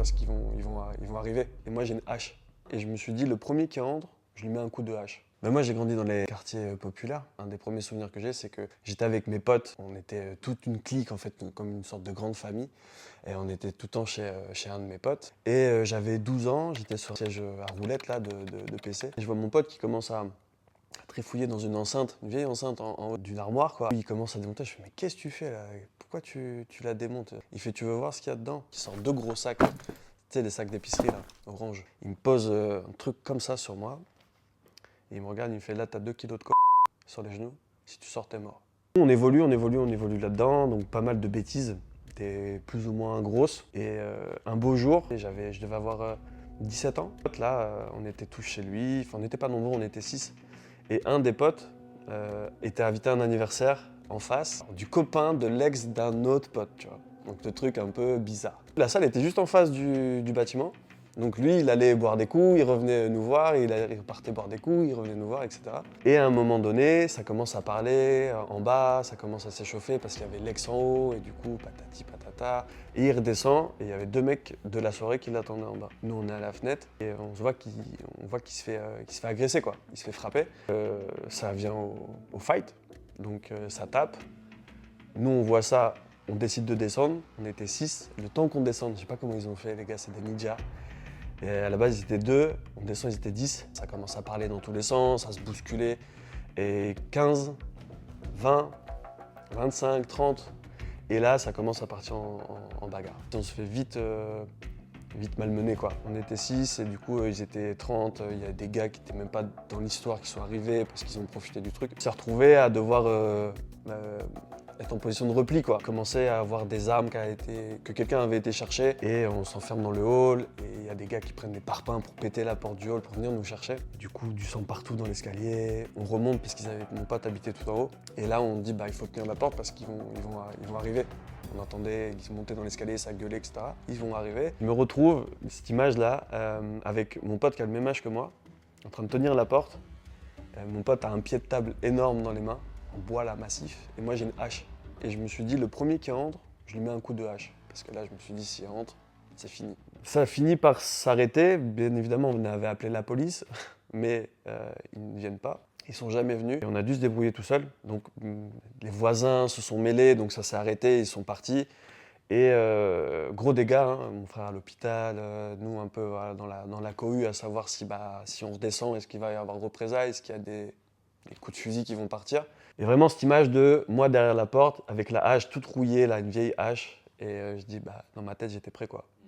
parce qu'ils vont arriver. Et moi, j'ai une hache. Et je me suis dit, le premier qui rentre, je lui mets un coup de hache. Mais moi, j'ai grandi dans les quartiers populaires. Un des premiers souvenirs que j'ai, c'est que j'étais avec mes potes. On était toute une clique, en fait, comme une sorte de grande famille. Et on était tout le temps chez un de mes potes. Et j'avais 12 ans, j'étais sur un siège à roulette là, de PC. Et je vois mon pote qui commence à trifouiller dans une enceinte, une vieille enceinte en haut d'une armoire, quoi. Il commence à démonter. Je fais, mais qu'est-ce que tu fais là? Pourquoi tu la démontes? Il fait, tu veux voir ce qu'il y a dedans? Il sort deux gros sacs. Tu sais, les sacs d'épicerie là, orange. Il me pose un truc comme ça sur moi. Et il me regarde, il me fait, là, t'as 2 kilos de sur les genoux. Si tu sors, t'es mort. On évolue là-dedans. Donc pas mal de bêtises, des plus ou moins grosses. Et un beau jour, je devais avoir 17 ans. Là, on était tous chez lui. Enfin, on n'était pas nombreux, on était 6. Et un des potes était invité à un anniversaire en face du copain de l'ex d'un autre pote, tu vois. Donc le truc un peu bizarre. La salle était juste en face du bâtiment. Donc lui, il allait boire des coups, il revenait nous voir, il repartait boire des coups, il revenait nous voir, etc. Et à un moment donné, ça commence à parler en bas, ça commence à s'échauffer parce qu'il y avait l'ex en haut, et du coup, patati patata. Et il redescend, et il y avait 2 mecs de la soirée qui l'attendaient en bas. Nous, on est à la fenêtre, et on voit qu'il se fait agresser, quoi. Il se fait frapper. Ça vient au fight, donc ça tape. Nous, on voit ça, on décide de descendre, on était 6. Le temps qu'on descende, je sais pas comment ils ont fait, les gars, c'est des ninjas. Et à la base, ils étaient 2, on descend, ils étaient 10. Ça commence à parler dans tous les sens, à se bousculer. Et 15, 20, 25, 30. Et là, ça commence à partir en bagarre. On se fait vite malmener, quoi. On était 6 et du coup, ils étaient 30. Il y a des gars qui n'étaient même pas dans l'histoire qui sont arrivés parce qu'ils ont profité du truc. On s'est retrouvés à devoir être en position de repli, quoi. Commencer à avoir des armes que quelqu'un avait été chercher et on s'enferme dans le hall et il y a des gars qui prennent des parpaings pour péter la porte du hall pour venir nous chercher. Du coup, du sang partout dans l'escalier. On remonte parce mon pote habitait tout en haut. Et là, on dit, bah, il faut tenir la porte parce qu'ils vont arriver. On entendait, ils montaient dans l'escalier, ça gueulait, etc. Ils vont arriver. Je me retrouve, cette image-là, avec mon pote qui a le même âge que moi, en train de tenir la porte. Mon pote a un pied de table énorme dans les mains, en bois là, massif, et moi j'ai une hache. Et je me suis dit, le premier qui rentre, je lui mets un coup de hache. Parce que là, je me suis dit, s'il rentre, c'est fini. Ça a fini par s'arrêter. Bien évidemment, on avait appelé la police, mais ils ne viennent pas. Ils sont jamais venus. Et on a dû se débrouiller tout seul. Donc les voisins se sont mêlés, donc ça s'est arrêté, ils sont partis. Et gros dégâts, hein, mon frère à l'hôpital, nous un peu voilà, dans la cohue, à savoir si on redescend, est-ce qu'il va y avoir de représailles, est-ce qu'il y a des coups de fusil qui vont partir. Et vraiment cette image de moi derrière la porte, avec la hache toute rouillée, là, une vieille hache, et je dis, dans ma tête, j'étais prêt, quoi.